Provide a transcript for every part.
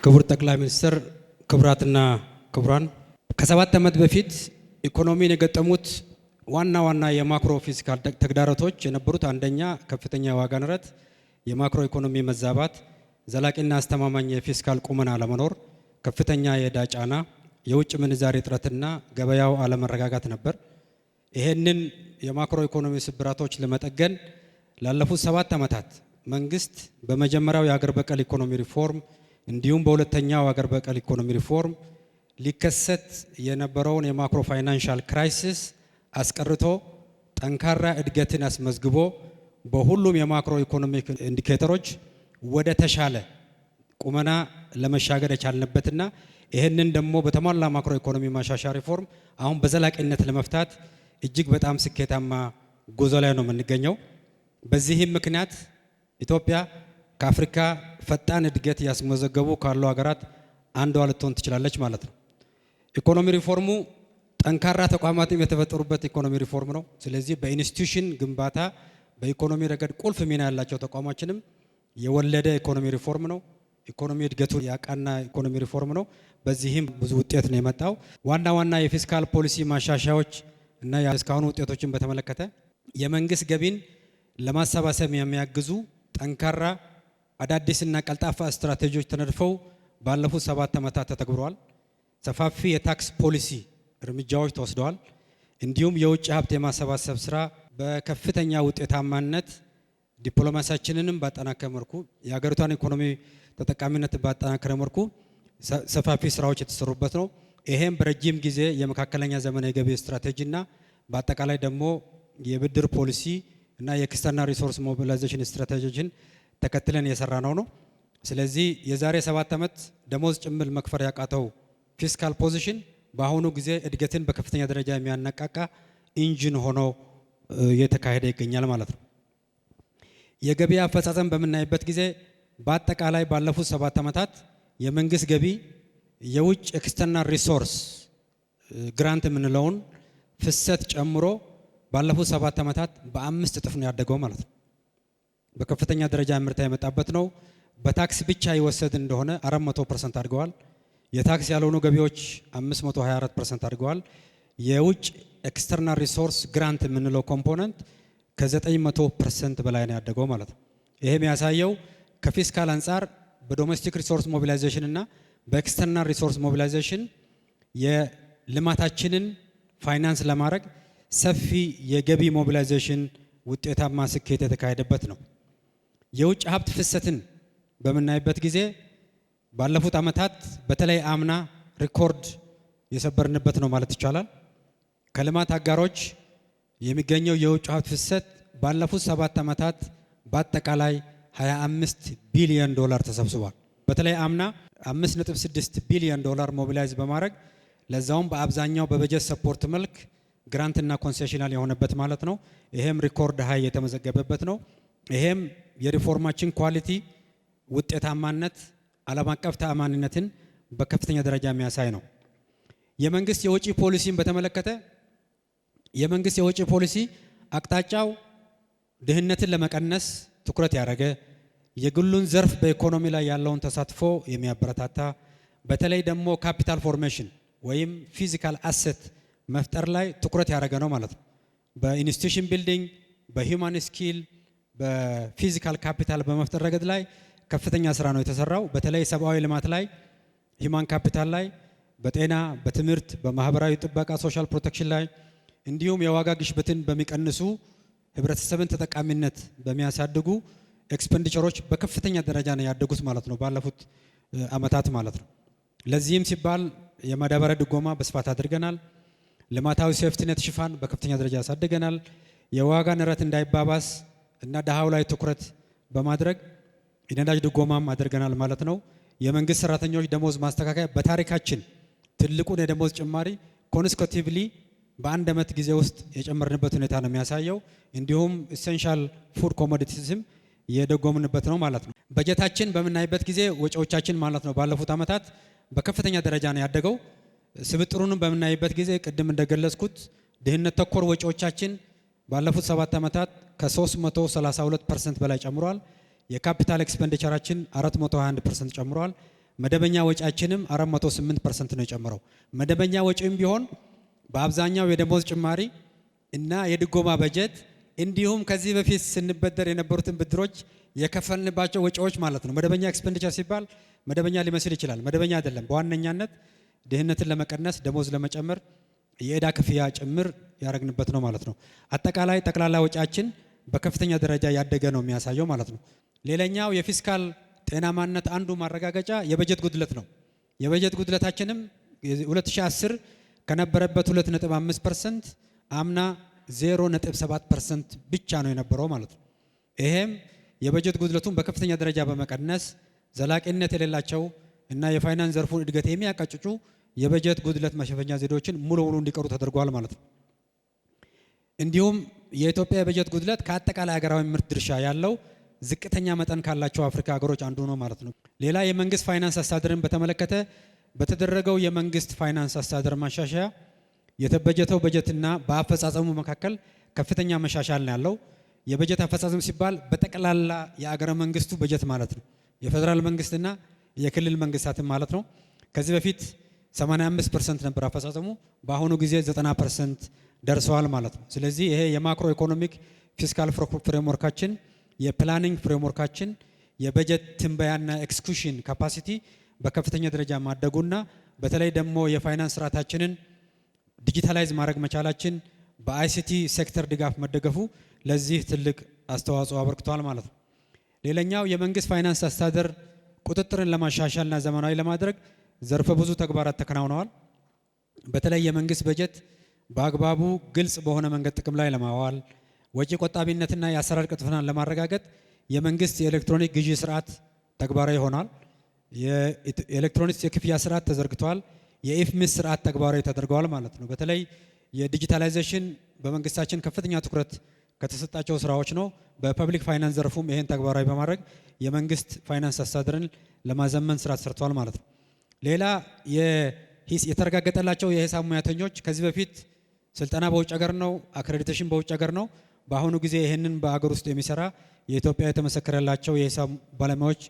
ክቡር ጠቅላይ ሚኒስትር፣ ክቡራትና ክቡራን፣ ከ7 ዓመት በፊት ኢኮኖሚን የገጠሙት ዋና የማክሮ ፊስካል ተግዳሮቶች የነበሩት አንደኛ ከፍተኛ የዋጋ ንረት፣ የማክሮ ኢኮኖሚ መዛባት፣ ዘላቂና አስተማማኝ የፊስካል ቁመና አለመኖር፣ ከፍተኛ የዕዳ ጫና፣ የውጭ ምንዛሪ እጥረትና ገበያው አለመረጋጋት ነበር። ይሄንን የማክሮ ኢኮኖሚ ስብራቶች ለመጠገን ላለፉት 7 ዓመታት መንግስት በመጀመሪያው የሀገር በቀል ኢኮኖሚ ሪፎርም እንዲሁም በሁለተኛው ሀገር በቀል ኢኮኖሚ ሪፎርም ሊከሰት የነበረውን የማክሮ ፋይናንሻል ክራይሲስ አስቀርቶ ጠንካራ እድገትን አስመዝግቦ በሁሉም የማክሮ ኢኮኖሚክ ኢንዲኬተሮች ወደ ተሻለ ቁመና ለመሻገር የቻልንበትና ይህንን ደግሞ በተሟላ ማክሮ ኢኮኖሚ ማሻሻያ ሪፎርም አሁን በዘላቂነት ለመፍታት እጅግ በጣም ስኬታማ ጉዞ ላይ ነው የምንገኘው። በዚህም ምክንያት ኢትዮጵያ ከአፍሪካ ፈጣን እድገት ያስመዘገቡ ካሉ ሀገራት አንዷ ልትሆን ትችላለች ማለት ነው። ኢኮኖሚ ሪፎርሙ ጠንካራ ተቋማትም የተፈጠሩበት ኢኮኖሚ ሪፎርም ነው። ስለዚህ በኢንስቲትዩሽን ግንባታ በኢኮኖሚ ረገድ ቁልፍ ሚና ያላቸው ተቋማችንም የወለደ ኢኮኖሚ ሪፎርም ነው። ኢኮኖሚ እድገቱ ያቃና ኢኮኖሚ ሪፎርም ነው። በዚህም ብዙ ውጤት ነው የመጣው። ዋና የፊስካል ፖሊሲ ማሻሻያዎች እና የእስካሁኑ ውጤቶችን በተመለከተ የመንግስት ገቢን ለማሰባሰብ የሚያግዙ ጠንካራ አዳዲስና ቀልጣፋ ስትራቴጂዎች ተነድፈው ባለፉት 7 ዓመታት ተተግብረዋል። ሰፋፊ የታክስ ፖሊሲ እርምጃዎች ተወስደዋል። እንዲሁም የውጭ ሀብት የማሰባሰብ ስራ በከፍተኛ ውጤታማነት ዲፕሎማሲያችንንም ባጠናከረ መልኩ የሀገሪቷን ኢኮኖሚ ተጠቃሚነት ባጠናከረ መልኩ ሰፋፊ ስራዎች የተሰሩበት ነው። ይሄም በረጅም ጊዜ የመካከለኛ ዘመን የገቢ ስትራቴጂና በአጠቃላይ ደግሞ የብድር ፖሊሲ እና የኤክስተርናል ሪሶርስ ሞቢላይዜሽን ስትራቴጂን ተከትለን የሰራ ነው። ስለዚህ የዛሬ 7 ዓመት ደሞዝ ጭምር መክፈል ያቃተው ፊስካል ፖዚሽን በአሁኑ ጊዜ እድገትን በከፍተኛ ደረጃ የሚያነቃቃ ኢንጂን ሆኖ እየተካሄደ ይገኛል ማለት ነው። የገቢ አፈጻጸም በምናይበት ጊዜ በአጠቃላይ ባለፉት 7 ዓመታት የመንግስት ገቢ የውጭ ኤክስተርናል ሪሶርስ ግራንት የምንለውን ፍሰት ጨምሮ ባለፉት 7 ዓመታት በ5 እጥፍ ነው ያደገው ማለት ነው። በከፍተኛ ደረጃ ምርታ የመጣበት ነው። በታክስ ብቻ ይወሰድ እንደሆነ 400% አድገዋል። የታክስ ያልሆኑ ገቢዎች 524% አድገዋል። የውጭ ኤክስተርናል ሪሶርስ ግራንት የምንለው ኮምፖነንት ከ900% በላይ ነው ያደገው ማለት ነው። ይሄ የሚያሳየው ከፊስካል አንጻር በዶሜስቲክ ሪሶርስ ሞቢላይዜሽን እና በኤክስተርናል ሪሶርስ ሞቢላይዜሽን የልማታችንን ፋይናንስ ለማድረግ ሰፊ የገቢ ሞቢላይዜሽን ውጤታማ ስኬት የተካሄደበት ነው። የውጭ ሀብት ፍሰትን በምናይበት ጊዜ ባለፉት ዓመታት በተለይ አምና ሪኮርድ የሰበርንበት ነው ማለት ይቻላል። ከልማት አጋሮች የሚገኘው የውጭ ሀብት ፍሰት ባለፉት 7 ዓመታት በአጠቃላይ $25 ቢሊዮን ተሰብስቧል። በተለይ አምና $5.6 ቢሊዮን ሞቢላይዝ በማድረግ ለዛውም በአብዛኛው በበጀት ሰፖርት መልክ ግራንትና ኮንሴሽናል የሆነበት ማለት ነው። ይሄም ሪኮርድ ሃይ የተመዘገበበት ነው። ይሄም የሪፎርማችን ኳሊቲ ውጤታማነት ዓለም አቀፍ ተአማኒነትን በከፍተኛ ደረጃ የሚያሳይ ነው። የመንግስት የውጭ ፖሊሲን በተመለከተ የመንግስት የውጭ ፖሊሲ አቅጣጫው ድህነትን ለመቀነስ ትኩረት ያደረገ የግሉን ዘርፍ በኢኮኖሚ ላይ ያለውን ተሳትፎ የሚያበረታታ በተለይ ደግሞ ካፒታል ፎርሜሽን ወይም ፊዚካል አሴት መፍጠር ላይ ትኩረት ያደረገ ነው ማለት ነው። በኢንስቲትዩሽን ቢልዲንግ፣ በሂውማን ስኪል፣ በፊዚካል ካፒታል በመፍጠር ረገድ ላይ ከፍተኛ ስራ ነው የተሰራው። በተለይ ሰብአዊ ልማት ላይ፣ ሂውማን ካፒታል ላይ፣ በጤና፣ በትምህርት፣ በማህበራዊ ጥበቃ ሶሻል ፕሮቴክሽን ላይ እንዲሁም የዋጋ ግሽበትን በሚቀንሱ ህብረተሰብን ተጠቃሚነት በሚያሳድጉ ኤክስፔንዲቸሮች በከፍተኛ ደረጃ ነው ያደጉት ማለት ነው ባለፉት ዓመታት ማለት ነው። ለዚህም ሲባል የማዳበሪያ ድጎማ በስፋት አድርገናል። ልማታዊ ሴፍቲኔት ሽፋን በከፍተኛ ደረጃ ያሳድገናል። የዋጋ ንረት እንዳይባባስ እና ደሃው ላይ ትኩረት በማድረግ የነዳጅ ድጎማም አድርገናል ማለት ነው። የመንግስት ሰራተኞች ደሞዝ ማስተካከያ በታሪካችን ትልቁን የደሞዝ ጭማሪ ኮንስኮቲቭሊ በአንድ ዓመት ጊዜ ውስጥ የጨመርንበት ሁኔታ ነው የሚያሳየው። እንዲሁም ኢሴንሻል ፉድ ኮሞዲቲስም የደጎምንበት ነው ማለት ነው። በጀታችን በምናይበት ጊዜ ወጪዎቻችን ማለት ነው ባለፉት ዓመታት በከፍተኛ ደረጃ ነው ያደገው። ስብጥሩንም በምናይበት ጊዜ ቅድም እንደገለጽኩት ድህነት ተኮር ወጪዎቻችን ባለፉት 7 ዓመታት ከ332% በላይ ጨምሯል። የካፒታል ኤክስፔንዲቸራችን 421% ጨምሯል። መደበኛ ወጪያችንም 408% ነው የጨመረው። መደበኛ ወጪም ቢሆን በአብዛኛው የደሞዝ ጭማሪ እና የድጎማ በጀት እንዲሁም ከዚህ በፊት ስንበደር የነበሩትን ብድሮች የከፈልንባቸው ወጪዎች ማለት ነው። መደበኛ ኤክስፔንዲቸር ሲባል መደበኛ ሊመስል ይችላል። መደበኛ አይደለም። በዋነኛነት ድህነትን ለመቀነስ ደሞዝ ለመጨመር የዕዳ ክፍያ ጭምር ያደረግንበት ነው ማለት ነው። አጠቃላይ ጠቅላላ ወጪያችን በከፍተኛ ደረጃ ያደገ ነው የሚያሳየው ማለት ነው። ሌላኛው የፊስካል ጤናማነት አንዱ ማረጋገጫ የበጀት ጉድለት ነው። የበጀት ጉድለታችንም 2010 ከነበረበት 2.5% አምና 0.7% ብቻ ነው የነበረው ማለት ነው። ይሄም የበጀት ጉድለቱን በከፍተኛ ደረጃ በመቀነስ ዘላቂነት የሌላቸው እና የፋይናንስ ዘርፉን እድገት የሚያቀጭጩ የበጀት ጉድለት መሸፈኛ ዘዴዎችን ሙሉ እንዲቀሩ ተደርጓል ማለት ነው። እንዲሁም የኢትዮጵያ የበጀት ጉድለት ከአጠቃላይ ሀገራዊ ምርት ድርሻ ያለው ዝቅተኛ መጠን ካላቸው አፍሪካ ሀገሮች አንዱ ነው ማለት ነው። ሌላ የመንግስት ፋይናንስ አስተዳደርን በተመለከተ በተደረገው የመንግስት ፋይናንስ አስተዳደር ማሻሻያ የተበጀተው በጀትና በአፈጻጸሙ መካከል ከፍተኛ መሻሻል ነው ያለው። የበጀት አፈጻጸም ሲባል በጠቅላላ የአገረ መንግስቱ በጀት ማለት ነው። የፌደራል መንግስትና የክልል መንግስታትን ማለት ነው። ከዚህ በፊት 85% ነበር አፈጻጸሙ፣ በአሁኑ ጊዜ 90% ደርሰዋል ማለት ነው። ስለዚህ ይሄ የማክሮ ኢኮኖሚክ ፊስካል ፍሬምወርካችን፣ የፕላኒንግ ፍሬምወርካችን፣ የበጀት ትንበያና ኤክስኪዩሽን ካፓሲቲ በከፍተኛ ደረጃ ማደጉና በተለይ ደግሞ የፋይናንስ ስርዓታችንን ዲጂታላይዝ ማድረግ መቻላችን በአይሲቲ ሴክተር ድጋፍ መደገፉ ለዚህ ትልቅ አስተዋጽኦ አበርክቷል ማለት ነው። ሌላኛው የመንግስት ፋይናንስ አስተዳደር ቁጥጥርን ለማሻሻልና ዘመናዊ ለማድረግ ዘርፈ ብዙ ተግባራት ተከናውነዋል። በተለይ የመንግስት በጀት በአግባቡ ግልጽ በሆነ መንገድ ጥቅም ላይ ለማዋል ወጪ ቆጣቢነትና የአሰራር ቅልጥፍናን ለማረጋገጥ የመንግስት የኤሌክትሮኒክ ግዢ ስርዓት ተግባራዊ ሆኗል። የኤሌክትሮኒክስ የክፍያ ስርዓት ተዘርግቷል። የኢፍሚስ ስርዓት ተግባራዊ ተደርገዋል ማለት ነው። በተለይ የዲጂታላይዜሽን በመንግስታችን ከፍተኛ ትኩረት ከተሰጣቸው ስራዎች ነው። በፐብሊክ ፋይናንስ ዘርፉም ይሄን ተግባራዊ በማድረግ የመንግስት ፋይናንስ አስተዳደርን ለማዘመን ስራ ተሰርቷል ማለት ነው። ሌላ የተረጋገጠላቸው የሂሳብ ሙያተኞች ከዚህ በፊት ስልጠና በውጭ ሀገር ነው፣ አክሬዲቴሽን በውጭ ሀገር ነው። በአሁኑ ጊዜ ይህንን በአገር ውስጥ የሚሰራ የኢትዮጵያ የተመሰከረላቸው የሂሳብ ባለሙያዎች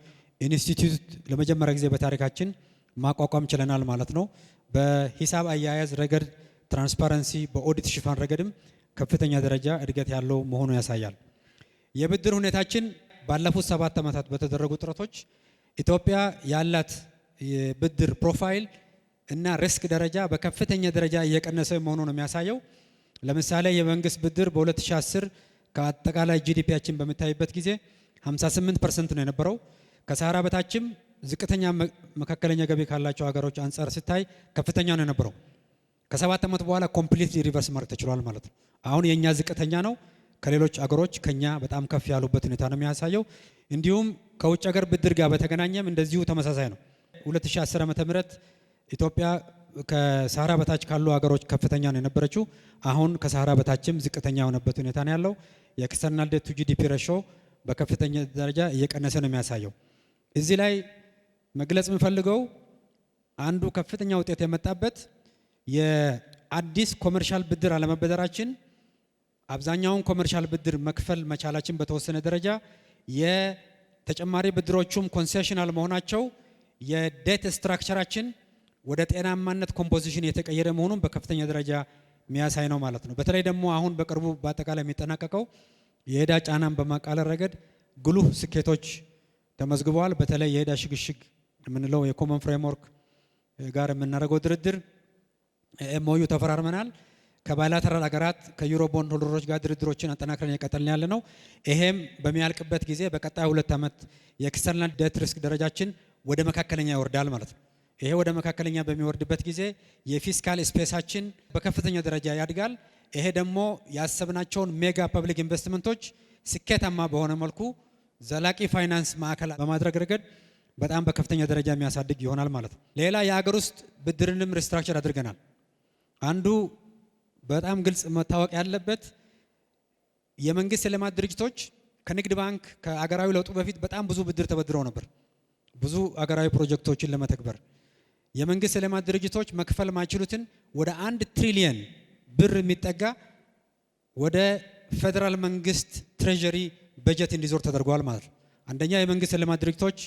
ኢንስቲትዩት ለመጀመሪያ ጊዜ በታሪካችን ማቋቋም ችለናል ማለት ነው። በሂሳብ አያያዝ ረገድ ትራንስፓረንሲ፣ በኦዲት ሽፋን ረገድም ከፍተኛ ደረጃ እድገት ያለው መሆኑ ያሳያል። የብድር ሁኔታችን ባለፉት 7 ዓመታት በተደረጉ ጥረቶች ኢትዮጵያ ያላት የብድር ፕሮፋይል እና ሪስክ ደረጃ በከፍተኛ ደረጃ እየቀነሰ መሆኑ ነው የሚያሳየው። ለምሳሌ የመንግስት ብድር በ2010 ከአጠቃላይ ጂዲፒያችን በሚታይበት ጊዜ 58% ነው የነበረው። ከሰሃራ በታችም ዝቅተኛ መካከለኛ ገቢ ካላቸው ሀገሮች አንጻር ሲታይ ከፍተኛ ነው የነበረው። ከ7 ዓመት በኋላ ኮምፕሊትሊ ሪቨርስ ማድረግ ተችሏል ማለት ነው። አሁን የኛ ዝቅተኛ ነው፣ ከሌሎች አገሮች ከኛ በጣም ከፍ ያሉበት ሁኔታ ነው የሚያሳየው። እንዲሁም ከውጭ ሀገር ብድር ጋር በተገናኘም እንደዚሁ ተመሳሳይ ነው። 2010 ዓ.ም ኢትዮጵያ ከሰሃራ በታች ካሉ ሀገሮች ከፍተኛ ነው የነበረችው። አሁን ከሰሃራ በታችም ዝቅተኛ የሆነበት ሁኔታ ነው ያለው። የኤክስተርናል ዴት ቱ ጂዲፒ ሬሾ በከፍተኛ ደረጃ እየቀነሰ ነው የሚያሳየው። እዚህ ላይ መግለጽ የምፈልገው አንዱ ከፍተኛ ውጤት የመጣበት የአዲስ ኮመርሻል ብድር አለመበደራችን፣ አብዛኛውን ኮመርሻል ብድር መክፈል መቻላችን በተወሰነ ደረጃ የተጨማሪ ብድሮቹም ኮንሴሽናል መሆናቸው የዴት ስትራክቸራችን ወደ ጤናማነት ኮምፖዚሽን የተቀየረ መሆኑን በከፍተኛ ደረጃ የሚያሳይ ነው ማለት ነው። በተለይ ደግሞ አሁን በቅርቡ በአጠቃላይ የሚጠናቀቀው የዕዳ ጫናን በማቃለል ረገድ ጉልህ ስኬቶች ተመዝግበዋል። በተለይ የዕዳ ሽግሽግ የምንለው የኮመን ፍሬምወርክ ጋር የምናደርገው ድርድር ኤምኦዩ ተፈራርመናል። ከባይላተራል ሀገራት ከዩሮ ቦንድ ሆልደሮች ጋር ድርድሮችን አጠናክረን የቀጠልን ያለ ነው። ይሄም በሚያልቅበት ጊዜ በቀጣይ 2 ዓመት የኤክስተርናል ዴት ሪስክ ደረጃችን ወደ መካከለኛ ይወርዳል ማለት ነው። ይሄ ወደ መካከለኛ በሚወርድበት ጊዜ የፊስካል ስፔሳችን በከፍተኛ ደረጃ ያድጋል። ይሄ ደግሞ ያሰብናቸውን ሜጋ ፐብሊክ ኢንቨስትመንቶች ስኬታማ በሆነ መልኩ ዘላቂ ፋይናንስ ማዕከል በማድረግ ረገድ በጣም በከፍተኛ ደረጃ የሚያሳድግ ይሆናል ማለት ነው። ሌላ የሀገር ውስጥ ብድርንም ሪስትራክቸር አድርገናል። አንዱ በጣም ግልጽ መታወቅ ያለበት የመንግስት የልማት ድርጅቶች ከንግድ ባንክ ከአገራዊ ለውጡ በፊት በጣም ብዙ ብድር ተበድረው ነበር፣ ብዙ አገራዊ ፕሮጀክቶችን ለመተግበር። የመንግስት የልማት ድርጅቶች መክፈል ማይችሉትን ወደ 1 ትሪሊየን ብር የሚጠጋ ወደ ፌዴራል መንግስት ትሬጀሪ በጀት እንዲዞር ተደርጓል ማለት ነው። አንደኛ የመንግስት የልማት ድርጅቶች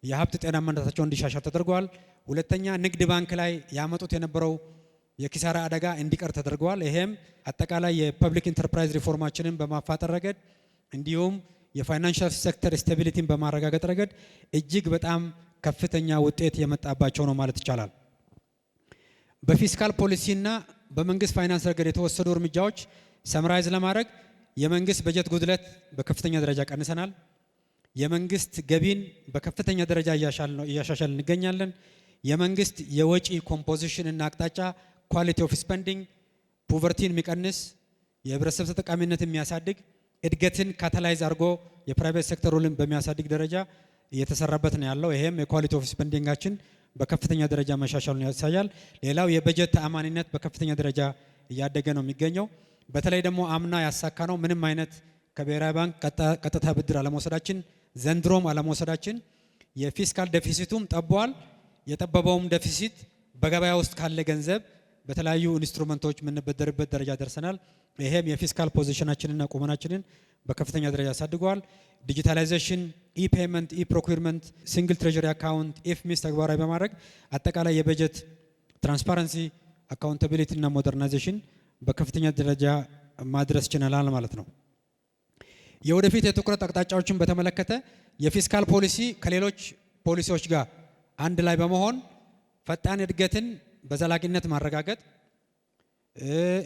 የሀብት ጤናማነታቸው እንዲሻሻል ተደርጓል። ሁለተኛ ንግድ ባንክ ላይ ያመጡት የነበረው የኪሳራ አደጋ እንዲቀር ተደርጓል። ይሄም አጠቃላይ የፐብሊክ ኢንተርፕራይዝ ሪፎርማችንን በማፋጠር ረገድ እንዲሁም የፋይናንሻል ሴክተር ስታቢሊቲን በማረጋገጥ ረገድ እጅግ በጣም ከፍተኛ ውጤት የመጣባቸው ነው ማለት ይቻላል። በፊስካል ፖሊሲና በመንግስት ፋይናንስ ረገድ የተወሰዱ እርምጃዎች ሰምራይዝ ለማድረግ የመንግስት በጀት ጉድለት በከፍተኛ ደረጃ ቀንሰናል። የመንግስት ገቢን በከፍተኛ ደረጃ እያሻሻል እንገኛለን። የመንግስት የወጪ ኮምፖዚሽን እና አቅጣጫ ኳሊቲ ኦፍ ስፔንዲንግ ፖቨርቲን የሚቀንስ የህብረተሰብ ተጠቃሚነት የሚያሳድግ እድገትን ካታላይዝ አድርጎ የፕራይቬት ሴክተሩን በሚያሳድግ ደረጃ እየተሰራበት ነው ያለው። ይሄም የኳሊቲ ኦፍ ስፔንዲንጋችን በከፍተኛ ደረጃ መሻሻሉን ያሳያል። ሌላው የበጀት ተአማኒነት በከፍተኛ ደረጃ እያደገ ነው የሚገኘው። በተለይ ደግሞ አምና ያሳካ ነው ምንም አይነት ከብሔራዊ ባንክ ቀጥታ ብድር አለመውሰዳችን፣ ዘንድሮም አለመውሰዳችን የፊስካል ዴፊሲቱም ጠቧል። የጠበበውም ዴፊሲት በገበያ ውስጥ ካለ ገንዘብ በተለያዩ ኢንስትሩመንቶች የምንበደርበት ደረጃ ደርሰናል። ይሄም የፊስካል ፖዚሽናችንና ቁመናችንን በከፍተኛ ደረጃ አሳድገዋል። ዲጂታላይዜሽን፣ ኢፔመንት፣ ኢፕሮኩርመንት፣ ሲንግል ትሬጀሪ አካውንት፣ ኢፍሚስ ተግባራዊ በማድረግ አጠቃላይ የበጀት ትራንስፓረንሲ፣ አካውንታቢሊቲ እና ሞደርናይዜሽን በከፍተኛ ደረጃ ማድረስ ችለናል ማለት ነው። የወደፊት የትኩረት አቅጣጫዎችን በተመለከተ የፊስካል ፖሊሲ ከሌሎች ፖሊሲዎች ጋር አንድ ላይ በመሆን ፈጣን እድገትን በዘላቂነት ማረጋገጥ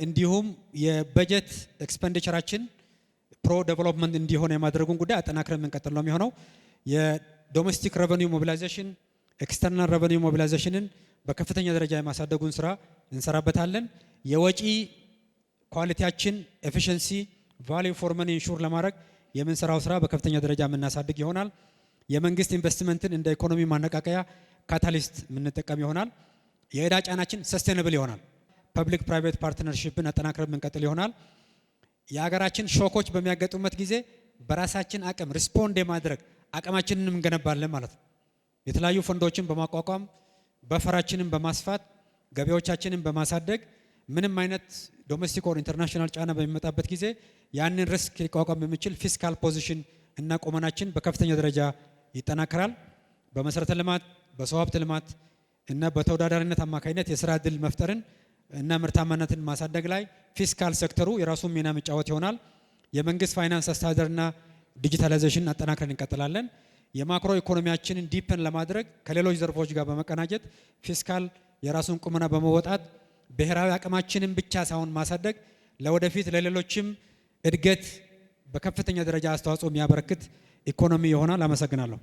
እንዲሁም የበጀት ኤክስፔንዲቸራችን ፕሮ ዴቨሎፕመንት እንዲሆን የማድረጉን ጉዳይ አጠናክረን የምንቀጥል ነው የሚሆነው። የዶሜስቲክ ሬቨኒው ሞቢላይዜሽን፣ ኤክስተርናል ሬቨኒው ሞቢላይዜሽንን በከፍተኛ ደረጃ የማሳደጉን ስራ እንሰራበታለን። የወጪ ኳሊቲያችን ኤፊሽንሲ ቫልዩ ፎር መኒ ኢንሹር ለማድረግ የምንሰራው ስራ በከፍተኛ ደረጃ የምናሳድግ ይሆናል። የመንግስት ኢንቨስትመንትን እንደ ኢኮኖሚ ማነቃቀያ ካታሊስት የምንጠቀም ይሆናል። የዕዳ ጫናችን ሰስቴናብል ይሆናል። ፐብሊክ ፕራይቬት ፓርትነርሺፕን አጠናክረን የምንቀጥል ይሆናል። የሀገራችን ሾኮች በሚያጋጥሙበት ጊዜ በራሳችን አቅም ሪስፖንድ የማድረግ አቅማችንን እንገነባለን ማለት ነው። የተለያዩ ፈንዶችን በማቋቋም በፈራችንን በማስፋት ገቢዎቻችንን በማሳደግ ምንም አይነት ዶሜስቲክ ኦር ኢንተርናሽናል ጫና በሚመጣበት ጊዜ ያንን ሪስክ ሊቋቋም የሚችል ፊስካል ፖዚሽን እና ቁመናችን በከፍተኛ ደረጃ ይጠናከራል። በመሰረተ ልማት፣ በሰው ሀብት ልማት እና በተወዳዳሪነት አማካኝነት የስራ እድል መፍጠርን እና ምርታማነትን ማሳደግ ላይ ፊስካል ሴክተሩ የራሱን ሚና የሚጫወት ይሆናል። የመንግስት ፋይናንስ አስተዳደርና ዲጂታላይዜሽን አጠናክረን እንቀጥላለን። የማክሮ ኢኮኖሚያችንን ዲፐን ለማድረግ ከሌሎች ዘርፎች ጋር በመቀናጀት ፊስካል የራሱን ቁመና በመወጣት ብሔራዊ አቅማችንን ብቻ ሳይሆን ማሳደግ ለወደፊት ለሌሎችም እድገት በከፍተኛ ደረጃ አስተዋጽኦ የሚያበረክት ኢኮኖሚ ይሆናል። አመሰግናለሁ።